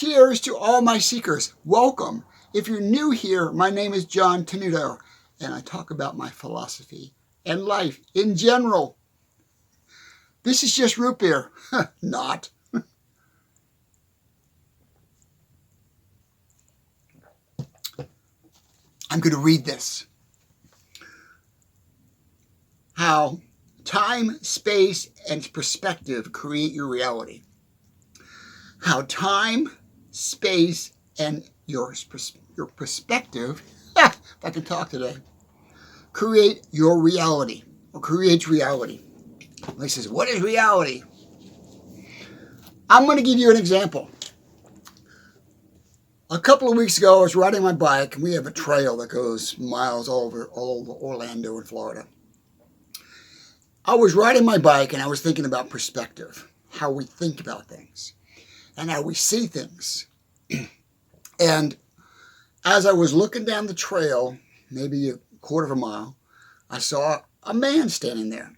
Cheers to all my seekers. Welcome. If you're new here, my name is John Tenuto, and I talk about my philosophy and life in general. This is just root beer. Not. I'm going to read this. How time, space, and perspective create your reality. How time, space, and your perspective, if I can talk today, create your reality, or creates reality. He says, what is reality? I'm going to give you an example. A couple of weeks ago, I was riding my bike, and we have a trail that goes miles all over Orlando in Florida. I was riding my bike, and I was thinking about perspective, how we think about things, and how we see things. And as I was looking down the trail, maybe a quarter of a mile, I saw a man standing there,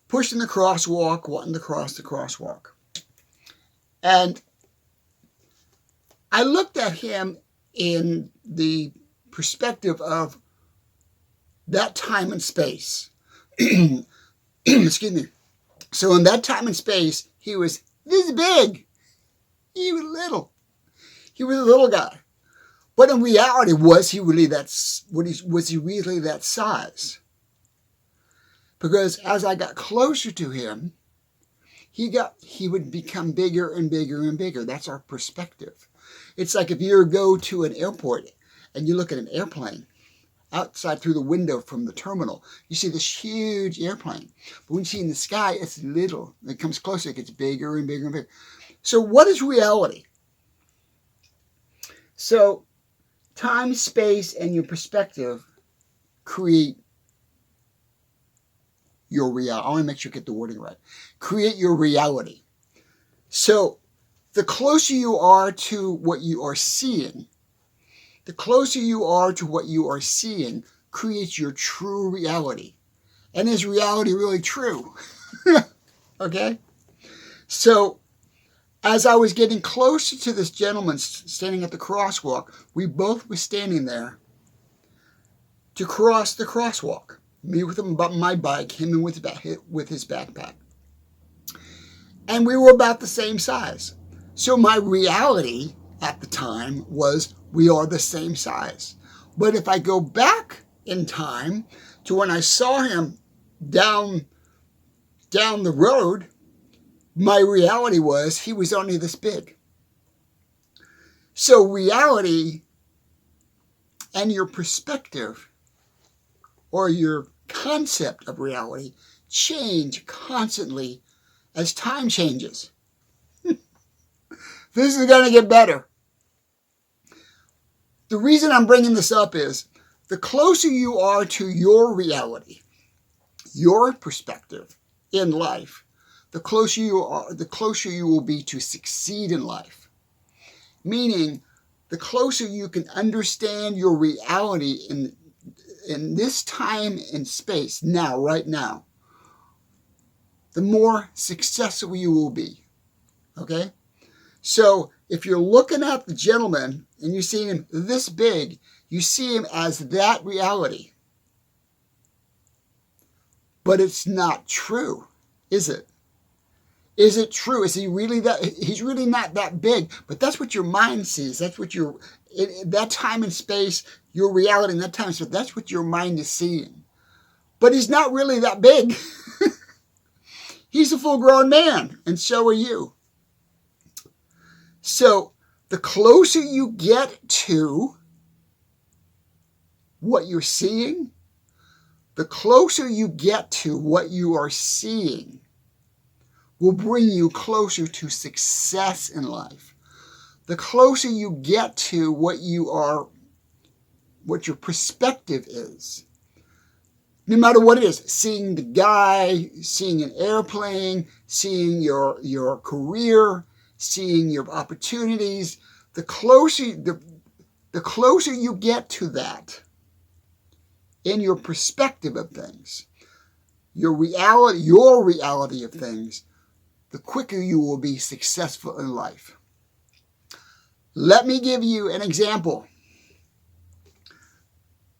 pushing the crosswalk, wanting to cross the crosswalk. And I looked at him in the perspective of that time and space. Excuse me. So in that time and space, he was this big. He was little. He was a little guy. But in reality, was he really that size? Because as I got closer to him, he would become bigger and bigger and bigger. That's our perspective. It's like if you go to an airport and you look at an airplane outside through the window from the terminal, you see this huge airplane. But when you see in the sky, it's little. It comes closer, it gets bigger and bigger and bigger. So what is reality? So time, space, and your perspective create your reality. I want to make sure I get the wording right. Create your reality. So the closer you are to what you are seeing, creates your true reality. And is reality really true? Okay? So as I was getting closer to this gentleman standing at the crosswalk, we both were standing there to cross the crosswalk. Me with my bike, him with his backpack. And we were about the same size. So my reality at the time was we are the same size. But if I go back in time to when I saw him down the road, my reality was he was only this big. So reality and your perspective or your concept of reality change constantly as time changes. This is going to get better. The reason I'm bringing this up is the closer you are to your reality, your perspective in life, the closer you will be to succeed in life. Meaning, the closer you can understand your reality in this time and space, right now, the more successful you will be. Okay? So if you're looking at the gentleman and you see him this big, you see him as that reality. But it's not true, is it? Is it true? Is he really that? He's really not that big, but that's what your mind sees. That's what that time and space, your reality in that time and space, that's what your mind is seeing. But he's not really that big. He's a full-grown man, and so are you. So the closer you get to what you're seeing, the closer you get to what you are seeing will bring you closer to success in life. The closer you get to what your perspective is, no matter what it is, seeing the guy, seeing an airplane, seeing your career, seeing your opportunities, the closer you get to that in your perspective of things, your reality of things, the quicker you will be successful in life. Let me give you an example.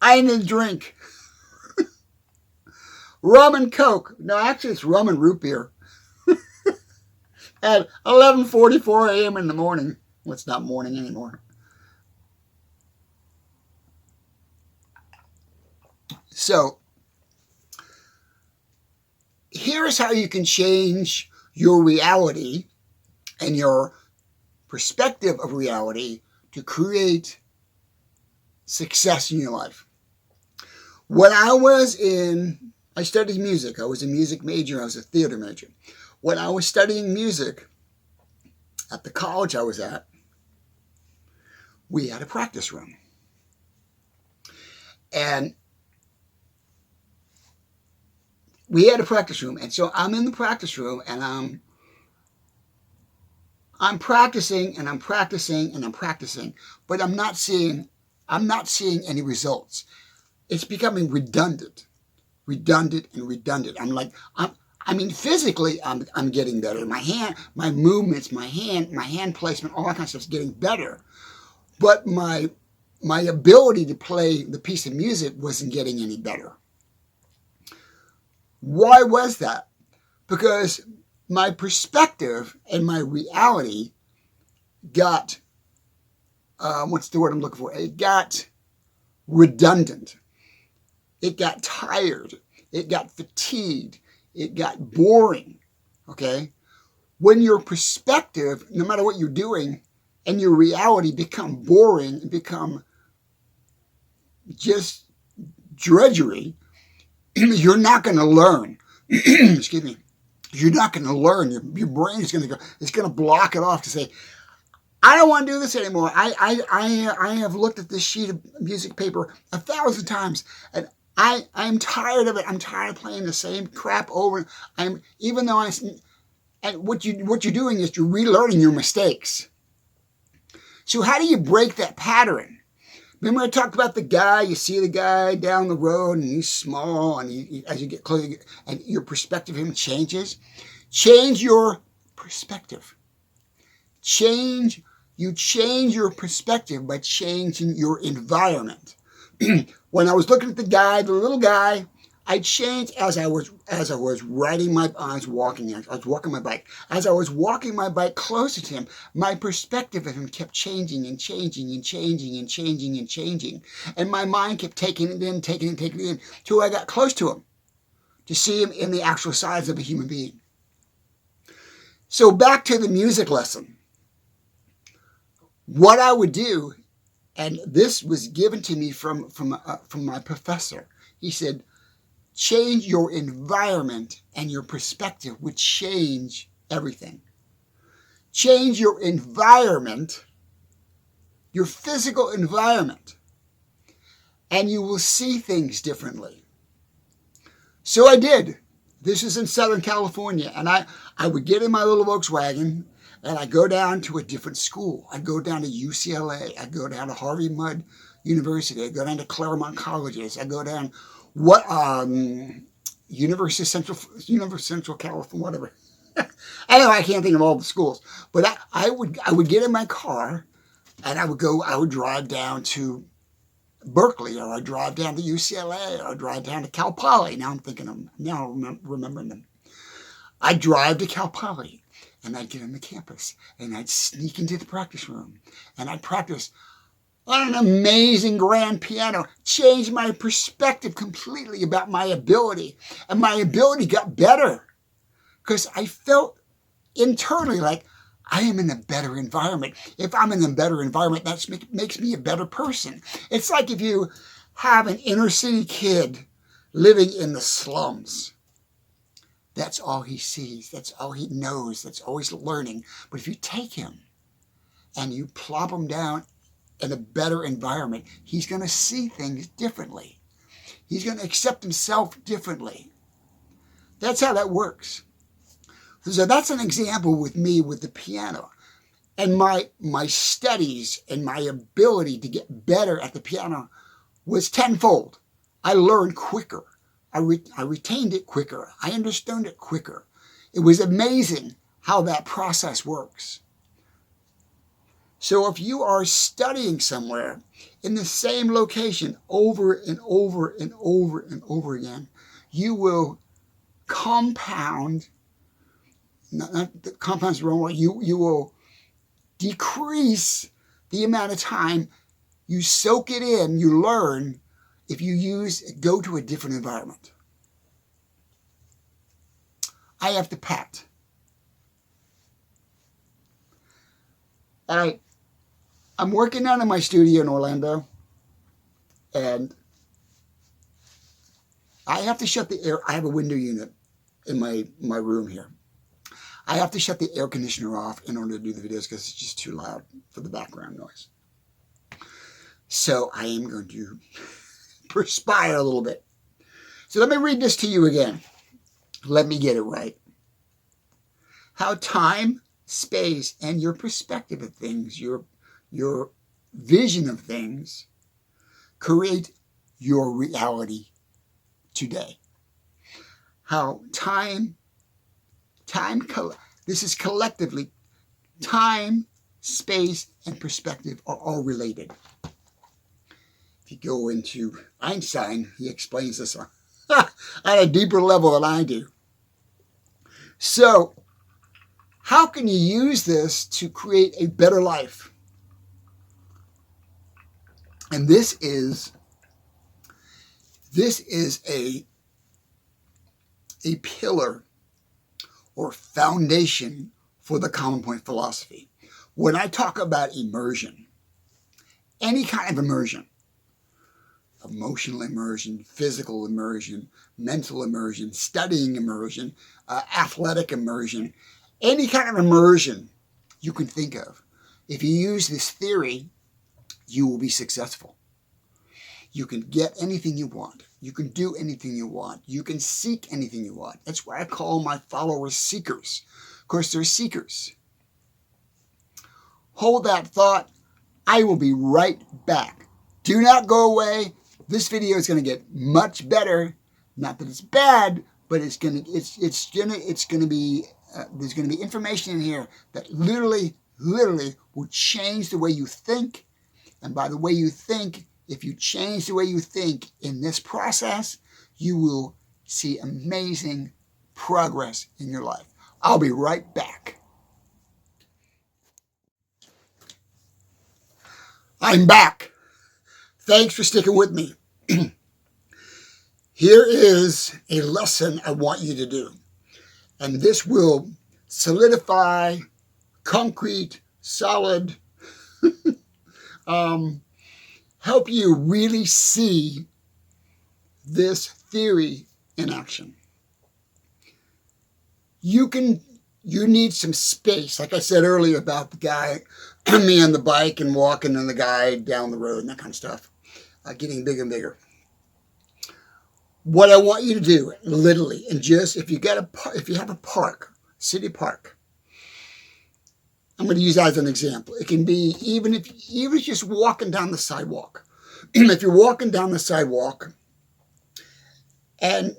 I need a drink. Rum and Coke. No, actually it's rum and root beer. At 11:44 a.m. in the morning. Well, it's not morning anymore. So, here's how you can change your reality and your perspective of reality to create success in your life. When I studied music. I was a music major. I was a theater major. When I was studying music at the college I was at, we had a practice room. And we had a practice room. And so I'm in the practice room and I'm practicing and I'm practicing and I'm practicing, but I'm not seeing any results. It's becoming redundant and redundant. Physically, I'm getting better. My movements, my hand placement, all that kind of stuff is getting better. But my ability to play the piece of music wasn't getting any better. Why was that? Because my perspective and my reality got, what's the word I'm looking for? It got redundant. It got tired. It got fatigued. It got boring. Okay? When your perspective, no matter what you're doing, and your reality become boring and become just drudgery, you're not going to learn. Excuse me. You're not going to learn. Your brain is going to go. It's going to block it off to say, I don't want to do this anymore. I have looked at this sheet of music paper 1,000 times, and I'm tired of it. I'm tired of playing the same crap over. And what you're doing is you're relearning your mistakes. So how do you break that pattern? Remember I talked about the guy, you see the guy down the road and he's small and as you get closer and your perspective of him changes. Change your perspective. You change your perspective by changing your environment. When I was looking at the little guy, I changed as I was riding I was walking my bike. As I was walking my bike closer to him, my perspective of him kept changing and changing and changing and changing and changing. And my mind kept taking it in till I got close to him to see him in the actual size of a human being. So back to the music lesson. What I would do, and this was given to me from my professor. He said, change your environment and your perspective would change everything. Change your environment, your physical environment, and you will see things differently. So I did. This is in Southern California, and I would get in my little Volkswagen and I'd go down to a different school. I'd go down to UCLA. I'd go down to Harvey Mudd University. I'd go down to Claremont Colleges. I'd go down University of Central California, whatever. Anyway, I can't think of all the schools. But I would get in my car and I would drive down to Berkeley, or I'd drive down to UCLA, or I'd drive down to Cal Poly. Now I'm remembering them. I'd drive to Cal Poly and I'd get on the campus and I'd sneak into the practice room and I'd practice on an amazing grand piano, changed my perspective completely about my ability. And my ability got better because I felt internally like I am in a better environment. If I'm in a better environment, that makes me a better person. It's like if you have an inner city kid living in the slums. That's all he sees. That's all he knows. That's all he's learning. But if you take him and you plop him down in a better environment, he's going to see things differently. He's going to accept himself differently. That's how that works. So that's an example with me with the piano. And my studies and my ability to get better at the piano was tenfold. I learned quicker. I retained it quicker. I understood it quicker. It was amazing how that process works. So if you are studying somewhere in the same location over and over and over and over again, you will compound, not the compound's the wrong word, you will decrease the amount of time you soak it in, you learn, if you go to a different environment. I have to pat. All right. I'm working out in my studio in Orlando, and I have to shut the air. I have a window unit in my room here. I have to shut the air conditioner off in order to do the videos because it's just too loud for the background noise. So I am going to perspire a little bit. So let me read this to you again. Let me get it right. How time, space, and your perspective of things, your vision of things, create your reality today. How this is collectively, time, space, and perspective are all related. If you go into Einstein, he explains this on a deeper level than I do. So, how can you use this to create a better life? And this is a pillar or foundation for the Common Point philosophy. When I talk about immersion, any kind of immersion, emotional immersion, physical immersion, mental immersion, studying immersion, athletic immersion, any kind of immersion you can think of, if you use this theory, you will be successful. You can get anything you want. You can do anything you want. You can seek anything you want. That's why I call my followers seekers. Of course, they're seekers. Hold that thought. I will be right back. Do not go away. This video is going to get much better. Not that it's bad, but it's going to be there's going to be information in here that literally will change the way you think. And by the way you think, if you change the way you think in this process, you will see amazing progress in your life. I'll be right back. I'm back. Thanks for sticking with me. Here is a lesson I want you to do. And this will solidify, concrete, solid, help you really see this theory in action. You need some space. Like I said earlier about the guy, me on the bike and walking and the guy down the road and that kind of stuff, getting bigger and bigger. What I want you to do, literally, and just if you have a park, city park, I'm going to use that as an example. It can be even if you're just walking down the sidewalk. If you're walking down the sidewalk and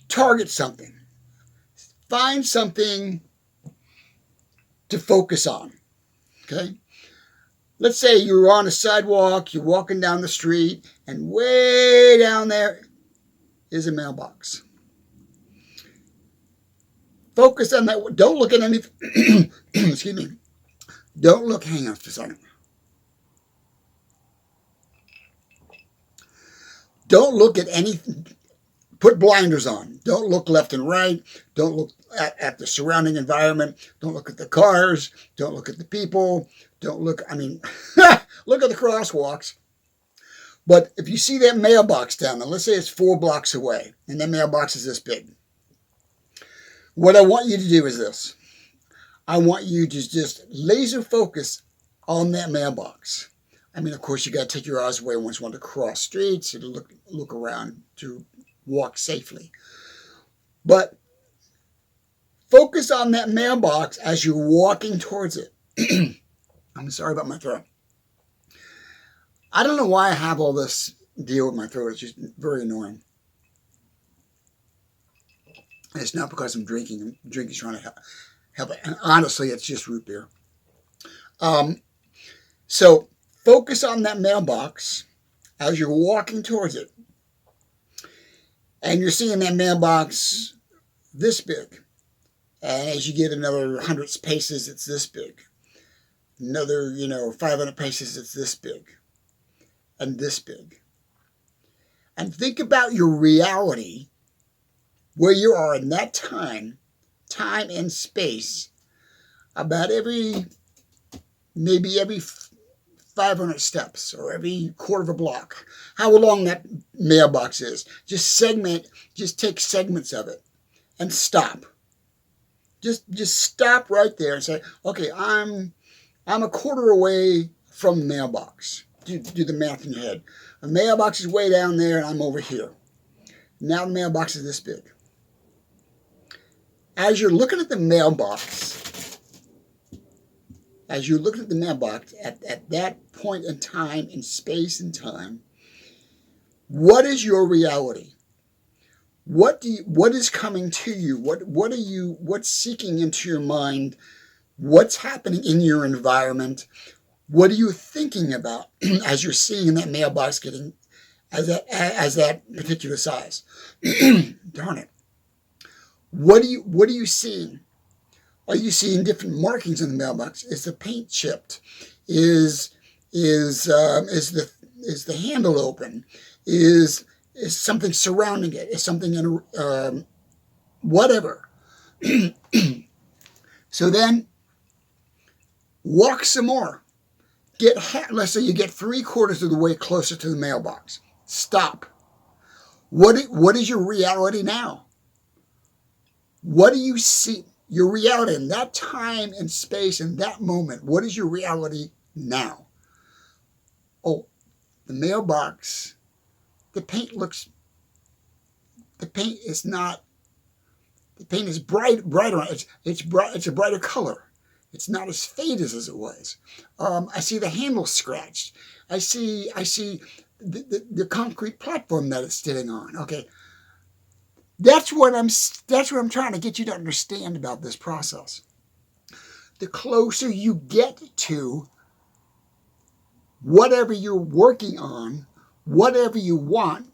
target something, find something to focus on. Okay? Let's say you're on a sidewalk, you're walking down the street, and way down there is a mailbox. Focus on that. Don't look at anything. Excuse me. Don't look. Hang on for a second. Don't look at anything. Put blinders on. Don't look left and right. Don't look at the surrounding environment. Don't look at the cars. Don't look at the people. Don't look, look at the crosswalks. But if you see that mailbox down there, let's say it's 4 blocks away, and that mailbox is this big. What I want you to do is this. I want you to just laser focus on that mailbox. Of course, you got to take your eyes away once you want to cross streets and look around to walk safely. But focus on that mailbox as you're walking towards it. I'm sorry about my throat. I don't know why I have all this deal with my throat. It's just very annoying. And it's not because I'm drinking. Drinking's trying to help it. And honestly, it's just root beer. So focus on that mailbox as you're walking towards it. And you're seeing that mailbox this big. And as you get another 100 paces, it's this big. Another, 500 paces, it's this big. And this big. And think about your reality, where you are in that time and space, about maybe every 500 steps or every quarter of a block, how long that mailbox is. Just take segments of it and stop. Just stop right there and say, okay, I'm a quarter away from the mailbox. Do the math in your head. The mailbox is way down there and I'm over here. Now the mailbox is this big. As you're looking at the mailbox, at that point in time, in space and time, what is your reality? What is coming to you? What's seeking into your mind? What's happening in your environment? What are you thinking about as you're seeing that mailbox getting as that particular size? Darn it. What are you seeing? Are you seeing different markings in the mailbox? Is the paint chipped? Is the handle open? Is something surrounding it? Is something in whatever? So then, walk some more. Let's say you get 3/4 of the way closer to the mailbox. Stop. What is your reality now? What do you see? Your reality in that time and space in that moment. What is your reality now? Oh, the mailbox. The paint is brighter. It's a brighter color. It's not as faded as it was. I see the handle scratched. I see the concrete platform that it's sitting on. Okay, that's what I'm trying to get you to understand about this process. The closer you get to whatever you're working on, whatever you want,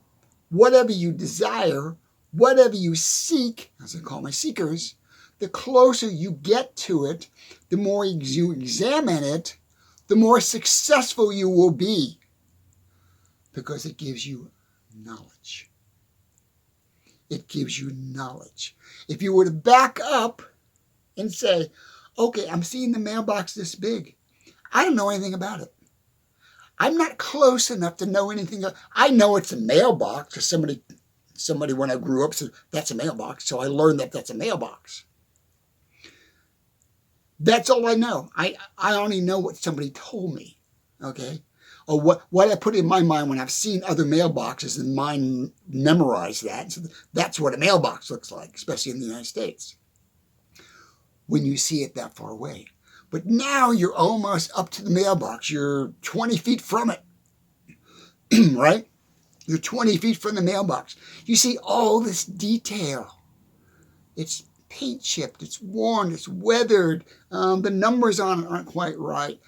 whatever you desire, whatever you seek, as I call my seekers, the closer you get to it, the more you examine it, the more successful you will be, because it gives you knowledge. It gives you knowledge. If you were to back up and say, okay, I'm seeing the mailbox this big. I don't know anything about it. I'm not close enough to know anything. I know it's a mailbox because somebody when I grew up said, that's a mailbox. So I learned that that's a mailbox. That's all I know. I only know what somebody told me, okay? Or what I put in my mind when I've seen other mailboxes and mine memorize that. So that's what a mailbox looks like, especially in the United States, when you see it that far away. But now you're almost up to the mailbox. You're 20 feet from it, right? You're 20 feet from the mailbox. You see all this detail. It's paint chipped, it's worn, it's weathered. The numbers on it aren't quite right.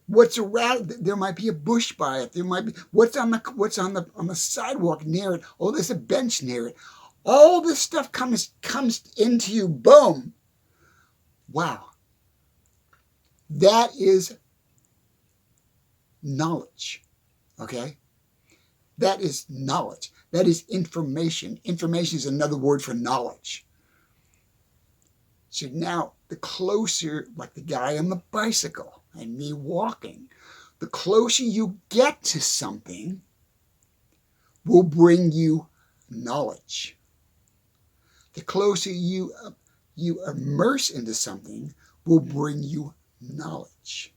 What's around? There might be a bush by it. There might be what's on the sidewalk near it. Oh, there's a bench near it. All this stuff comes into you. Boom! Wow. That is knowledge. Okay? That is knowledge. That is information. Information is another word for knowledge. So now, the closer, like the guy on the bicycle and me walking, the closer you get to something will bring you knowledge. The closer you immerse into something will bring you knowledge.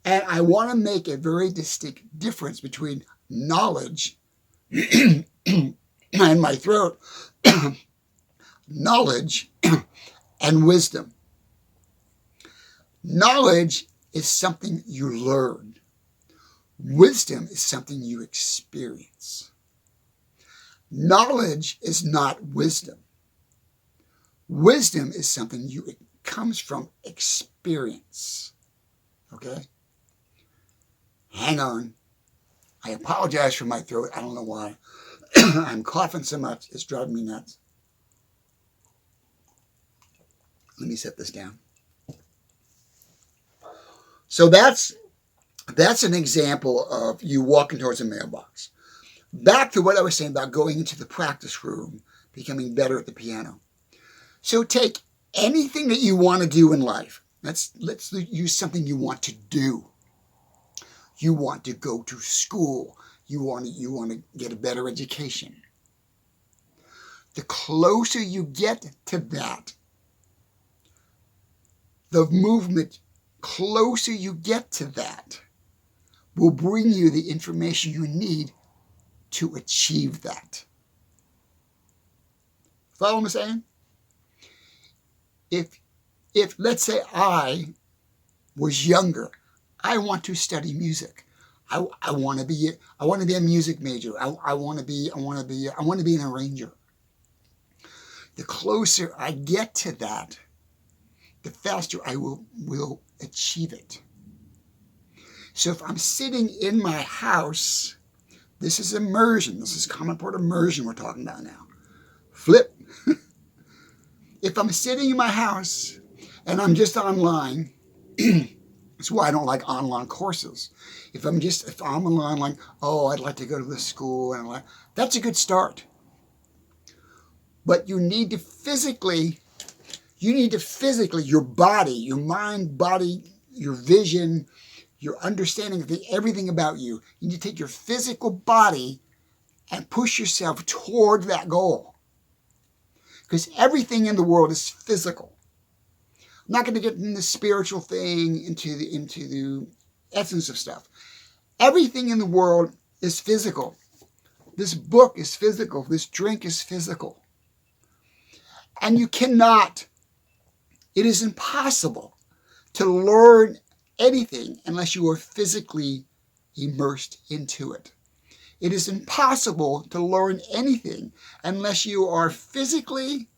And I want to make a very distinct difference between knowledge and my throat, knowledge and wisdom. Knowledge is something you learn. Wisdom is something you experience. Knowledge is not wisdom. Wisdom is something it comes from experience. Okay? Hang on. I apologize for my throat. I don't know why. I'm coughing so much. It's driving me nuts. Let me set this down. So that's an example of you walking towards a mailbox. Back to what I was saying about going into the practice room, becoming better at the piano. So take anything that you want to do in life. Let's use something you want to do. You want to go to school. You want to get a better education. The closer you get to that, the movement closer you get to that will bring you the information you need to achieve that. Follow what I'm saying? If let's say I was younger, I want to study music. I want to be a music major. I want to be an arranger. The closer I get to that, the faster I will achieve it. So if I'm sitting in my house, this is immersion. This is common part immersion we're talking about now. Flip. If I'm sitting in my house and I'm just online, that's why I don't like online courses. If I'm online, like, oh, I'd like to go to this school, and that's a good start. But you need to physically, your body, your mind, body, your vision, your understanding of everything about you. You need to take your physical body and push yourself toward that goal. Because everything in the world is physical. I'm not going to get into the spiritual thing, into the essence of stuff. Everything in the world is physical. This book is physical. This drink is physical. And you cannot, it is impossible to learn anything unless you are physically immersed into it. It is impossible to learn anything unless you are physically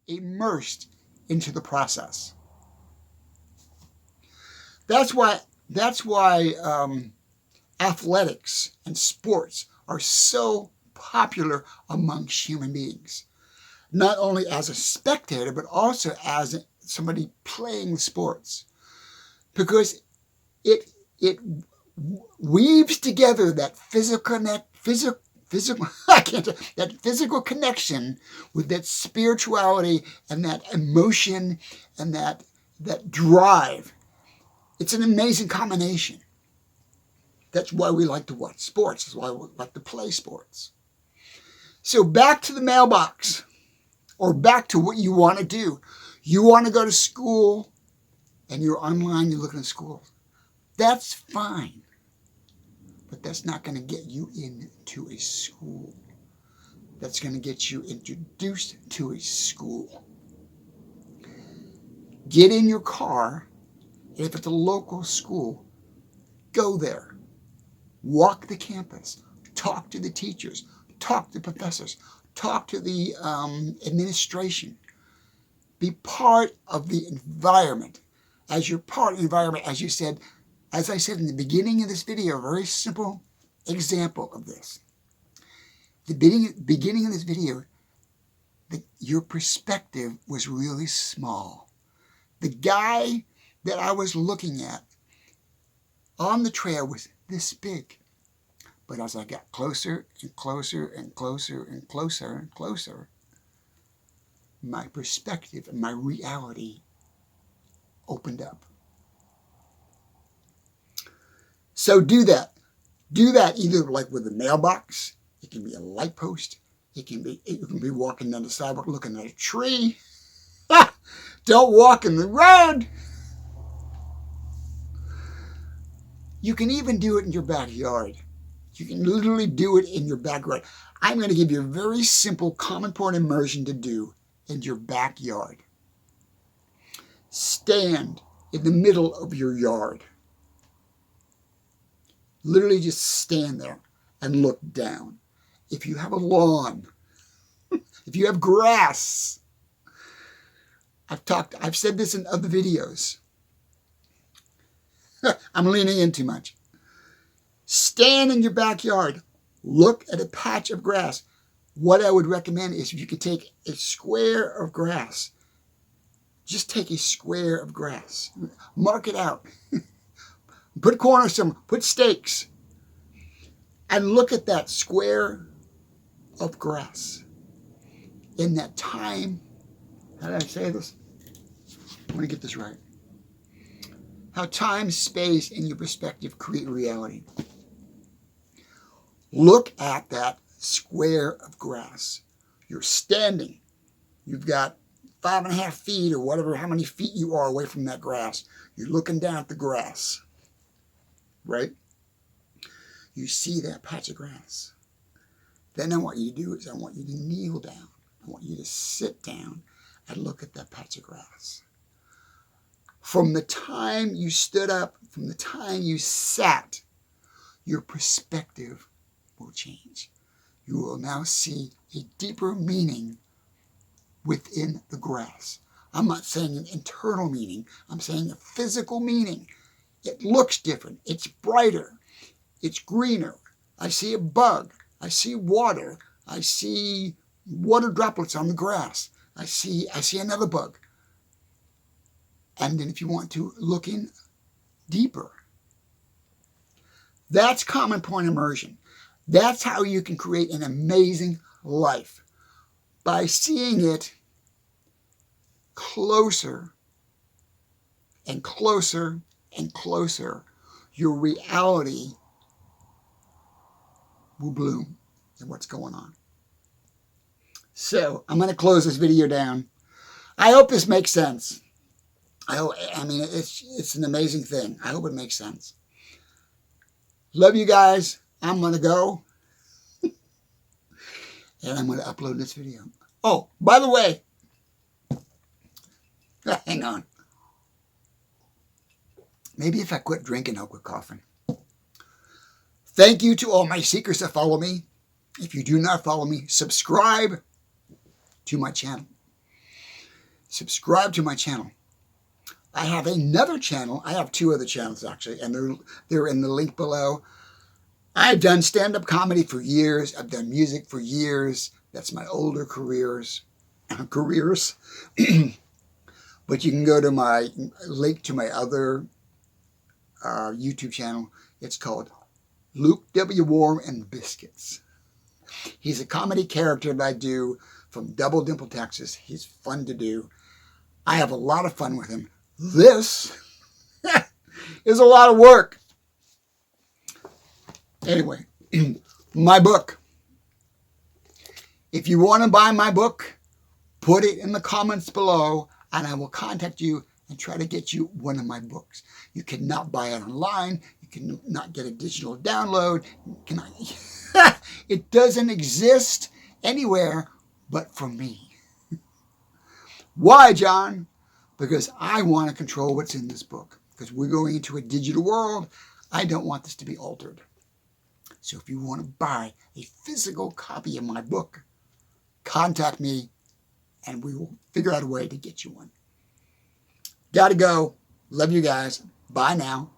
immersed into the process. That's why athletics and sports are so popular amongst human beings. Not only as a spectator, but also as somebody playing sports. Because it weaves together that physical connection with that spirituality and that emotion and that drive. It's an amazing combination. That's why we like to watch sports. That's why we like to play sports. So back to the mailbox, or back to what you want to do. You want to go to school and you're online, you're looking at school. That's fine. But that's not going to get you into a school. That's going to get you introduced to a school. Get in your car, and if it's a local school, go there. Walk the campus. Talk to the teachers. Talk to professors. Talk to the administration. Be part of the environment. As you're part of the environment, as I said in the beginning of this video, a very simple example of this. The beginning of this video, your perspective was really small. The guy that I was looking at on the trail was this big. But as I got closer and closer and closer and closer and closer, my perspective and my reality opened up. So do that. Do that either like with a mailbox. It can be a light post. You can be walking down the sidewalk looking at a tree. Don't walk in the road. You can even do it in your backyard. You can literally do it in your backyard. I'm going to give you a very simple common point immersion to do in your backyard. Stand in the middle of your yard. Literally just stand there and look down. If you have a lawn, if you have grass, I've said this in other videos. I'm leaning in too much. Stand in your backyard. Look at a patch of grass. What I would recommend is if you could take a square of grass. Just take a square of grass. Mark it out. Put corners somewhere. Put stakes. And look at that square of grass. In that time, how did I say this? I want to get this right. How time, space, and your perspective create reality. Look at that square of grass. You're standing. You've got 5.5 feet or whatever, how many feet you are away from that grass. You're looking down at the grass, right? You see that patch of grass. Then I want you to do is I want you to kneel down. I want you to sit down and look at that patch of grass. From the time you stood up, from the time you sat, your perspective will change. You will now see a deeper meaning within the grass. I'm not saying an internal meaning. I'm saying a physical meaning. It looks different. It's brighter. It's greener. I see a bug. I see water. I see water droplets on the grass. I see another bug. And then if you want to look in deeper, that's common point immersion. That's how you can create an amazing life. By seeing it closer and closer and closer, your reality will bloom in what's going on. So I'm going to close this video down. I hope this makes sense. I mean, it's an amazing thing. I hope it makes sense. Love you guys. I'm going to go. And I'm going to upload this video. Oh, by the way, hang on. Maybe if I quit drinking, I'll quit coughing. Thank you to all my seekers that follow me. If you do not follow me, subscribe to my channel. Subscribe to my channel. I have another channel. I have 2 other channels, actually, and they're in the link below. I've done stand-up comedy for years. I've done music for years. That's my older careers. But you can go to my link to my other YouTube channel. It's called Luke W. Warm and Biscuits. He's a comedy character that I do from Double Dimple, Texas. He's fun to do. I have a lot of fun with him. This is a lot of work. Anyway, my book. If you want to buy my book, put it in the comments below and I will contact you and try to get you one of my books. You cannot buy it online. You cannot get a digital download. It doesn't exist anywhere but from me. Why, John? Because I want to control what's in this book. Because we're going into a digital world. I don't want this to be altered. So if you want to buy a physical copy of my book, contact me and we will figure out a way to get you one. Gotta go. Love you guys. Bye now.